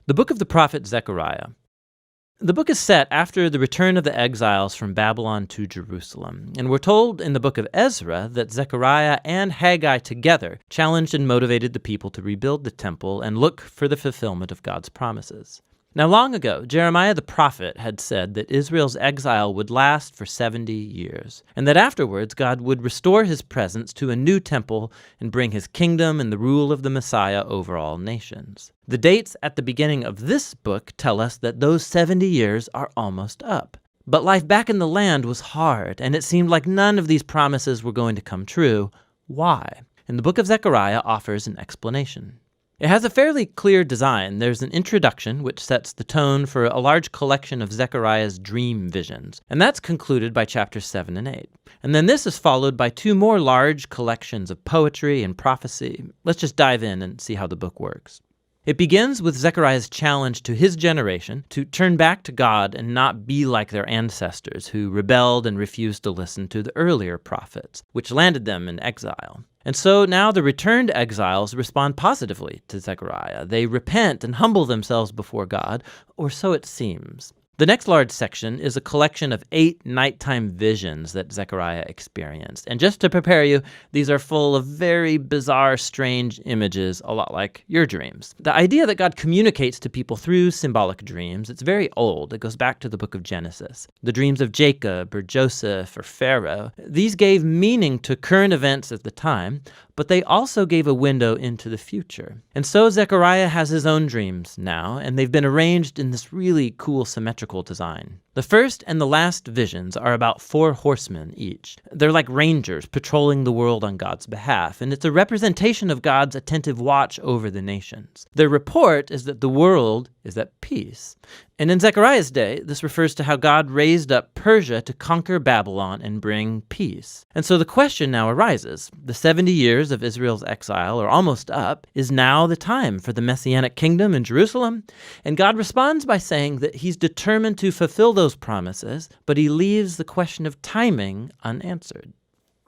The book of the prophet Zechariah. The book is set after the return of the exiles from Babylon to Jerusalem, and we're told in the book of Ezra that Zechariah and Haggai together challenged and motivated the people to rebuild the temple and look for the fulfillment of God's promises. Now, long ago, Jeremiah the prophet had said that Israel's exile would last for 70 years, and that afterwards God would restore his presence to a new temple and bring his kingdom and the rule of the Messiah over all nations. The dates at the beginning of this book tell us that those 70 years are almost up. But life back in the land was hard, and it seemed like none of these promises were going to come true. Why? And the book of Zechariah offers an explanation. It has a fairly clear design. There's an introduction which sets the tone for a large collection of Zechariah's dream visions, and that's concluded by chapters 7 and 8. And then this is followed by two more large collections of poetry and prophecy. Let's just dive in and see how the book works. It begins with Zechariah's challenge to his generation to turn back to God and not be like their ancestors who rebelled and refused to listen to the earlier prophets, which landed them in exile. And so now the returned exiles respond positively to Zechariah. They repent and humble themselves before God, or so it seems. The next large section is a collection of 8 nighttime visions that Zechariah experienced. And just to prepare you, these are full of very bizarre, strange images, a lot like your dreams. The idea that God communicates to people through symbolic dreams, it's very old. It goes back to the book of Genesis. The dreams of Jacob or Joseph or Pharaoh, these gave meaning to current events at the time, but they also gave a window into the future. And so Zechariah has his own dreams now, and they've been arranged in this really cool symmetrical design. The first and the last visions are about 4 horsemen each. They're like rangers patrolling the world on God's behalf, and it's a representation of God's attentive watch over the nations. Their report is that the world is at peace. And in Zechariah's day, this refers to how God raised up Persia to conquer Babylon and bring peace. And so the question now arises, the 70 years of Israel's exile are almost up. Is now the time for the Messianic kingdom in Jerusalem? And God responds by saying that he's determined to fulfill those promises, but he leaves the question of timing unanswered.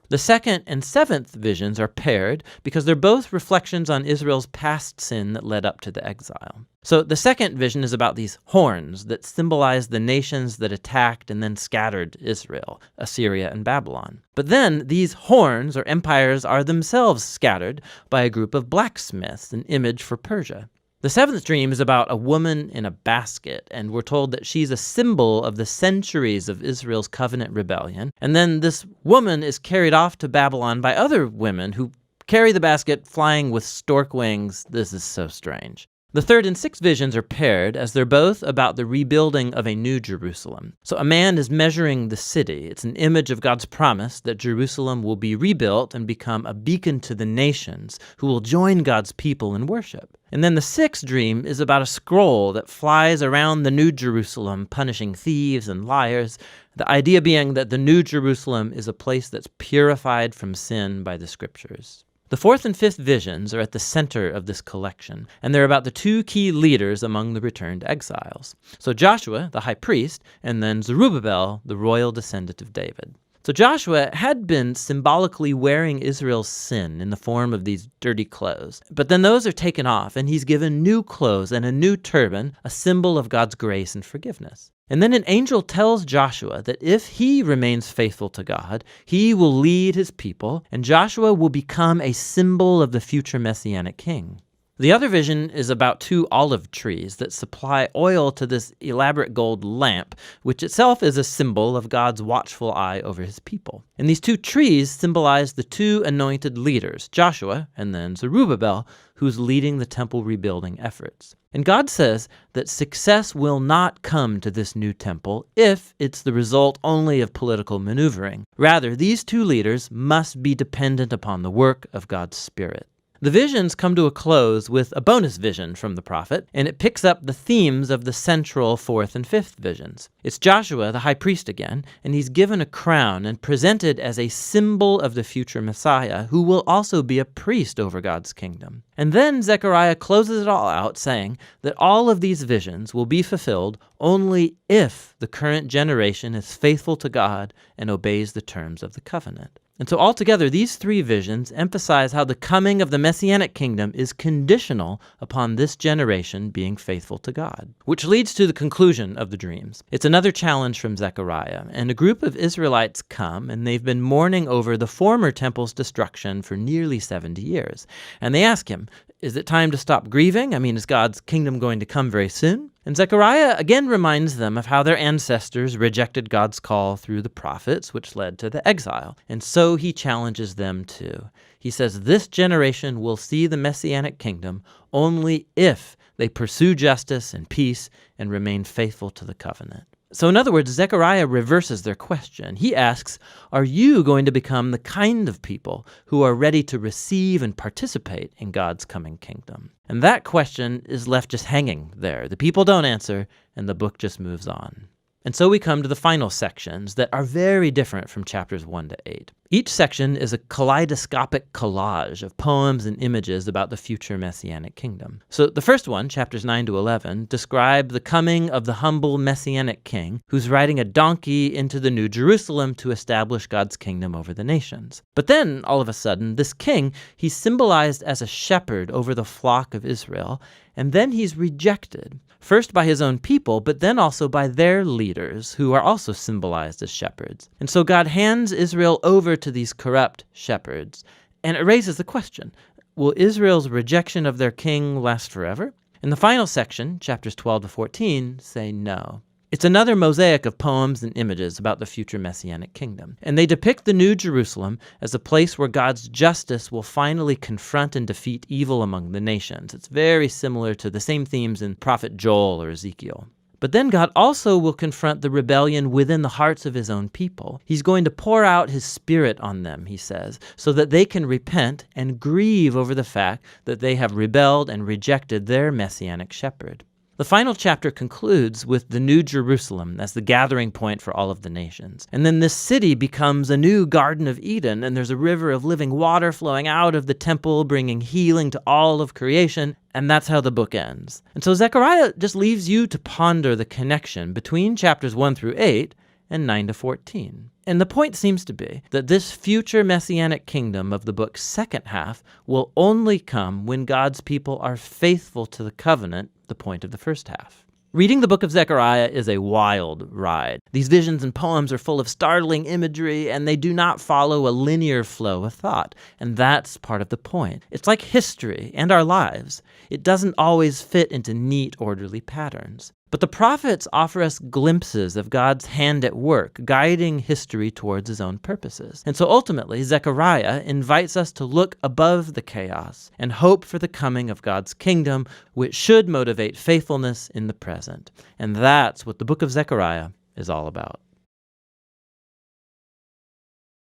The second and seventh visions are paired because they're both reflections on Israel's past sin that led up to the exile. So the second vision is about these horns that symbolize the nations that attacked and then scattered Israel, Assyria and Babylon. But then these horns or empires are themselves scattered by a group of blacksmiths, an image for Persia. The seventh dream is about a woman in a basket, and we're told that she's a symbol of the centuries of Israel's covenant rebellion. And then this woman is carried off to Babylon by other women who carry the basket flying with stork wings. This is so strange. The third and sixth visions are paired as they're both about the rebuilding of a new Jerusalem. So a man is measuring the city. It's an image of God's promise that Jerusalem will be rebuilt and become a beacon to the nations who will join God's people in worship. And then the sixth dream is about a scroll that flies around the New Jerusalem, punishing thieves and liars. The idea being that the New Jerusalem is a place that's purified from sin by the scriptures. The fourth and fifth visions are at the center of this collection, and they're about the 2 key leaders among the returned exiles. So Joshua, the high priest, and then Zerubbabel, the royal descendant of David. So Joshua had been symbolically wearing Israel's sin in the form of these dirty clothes. But then those are taken off, and he's given new clothes and a new turban, a symbol of God's grace and forgiveness. And then an angel tells Joshua that if he remains faithful to God, he will lead his people, and Joshua will become a symbol of the future Messianic king. The other vision is about 2 olive trees that supply oil to this elaborate gold lamp, which itself is a symbol of God's watchful eye over his people. And these 2 trees symbolize the 2 anointed leaders, Joshua and then Zerubbabel, who's leading the temple rebuilding efforts. And God says that success will not come to this new temple if it's the result only of political maneuvering. Rather, these 2 leaders must be dependent upon the work of God's Spirit. The visions come to a close with a bonus vision from the prophet, and it picks up the themes of the central 4th and 5th visions. It's Joshua, the high priest again, and he's given a crown and presented as a symbol of the future Messiah, who will also be a priest over God's kingdom. And then Zechariah closes it all out, saying that all of these visions will be fulfilled only if the current generation is faithful to God and obeys the terms of the covenant. And so altogether, these three visions emphasize how the coming of the Messianic kingdom is conditional upon this generation being faithful to God, which leads to the conclusion of the dreams. It's another challenge from Zechariah, and a group of Israelites come, and they've been mourning over the former temple's destruction for nearly 70 years. And they ask him, is it time to stop grieving? I mean, is God's kingdom going to come very soon? And Zechariah again reminds them of how their ancestors rejected God's call through the prophets, which led to the exile. And so he challenges them too. He says, this generation will see the Messianic kingdom only if they pursue justice and peace and remain faithful to the covenant. So in other words, Zechariah reverses their question. He asks, are you going to become the kind of people who are ready to receive and participate in God's coming kingdom? And that question is left just hanging there. The people don't answer, and the book just moves on. And so we come to the final sections that are very different from chapters 1 to 8. Each section is a kaleidoscopic collage of poems and images about the future Messianic kingdom. So the first one, chapters 9 to 11, describe the coming of the humble Messianic king who's riding a donkey into the New Jerusalem to establish God's kingdom over the nations. But then, all of a sudden, this king, he's symbolized as a shepherd over the flock of Israel, and then he's rejected. First by his own people, but then also by their leaders, who are also symbolized as shepherds. And so God hands Israel over to these corrupt shepherds. And it raises the question, will Israel's rejection of their king last forever? In the final section, chapters 12 to 14, say no. It's another mosaic of poems and images about the future Messianic kingdom. And they depict the New Jerusalem as a place where God's justice will finally confront and defeat evil among the nations. It's very similar to the same themes in Prophet Joel or Ezekiel. But then God also will confront the rebellion within the hearts of his own people. He's going to pour out his spirit on them, he says, so that they can repent and grieve over the fact that they have rebelled and rejected their Messianic shepherd. The final chapter concludes with the New Jerusalem as the gathering point for all of the nations. And then this city becomes a new Garden of Eden, and there's a river of living water flowing out of the temple, bringing healing to all of creation, and that's how the book ends. And so Zechariah just leaves you to ponder the connection between chapters 1 through 8 and 9 to 14. And the point seems to be that this future messianic kingdom of the book's second half will only come when God's people are faithful to the covenant, the point of the first half. Reading the book of Zechariah is a wild ride. These visions and poems are full of startling imagery, and they do not follow a linear flow of thought. And that's part of the point. It's like history and our lives. It doesn't always fit into neat, orderly patterns. But the prophets offer us glimpses of God's hand at work, guiding history towards his own purposes. And so ultimately, Zechariah invites us to look above the chaos and hope for the coming of God's kingdom, which should motivate faithfulness in the present. And that's what the book of Zechariah is all about.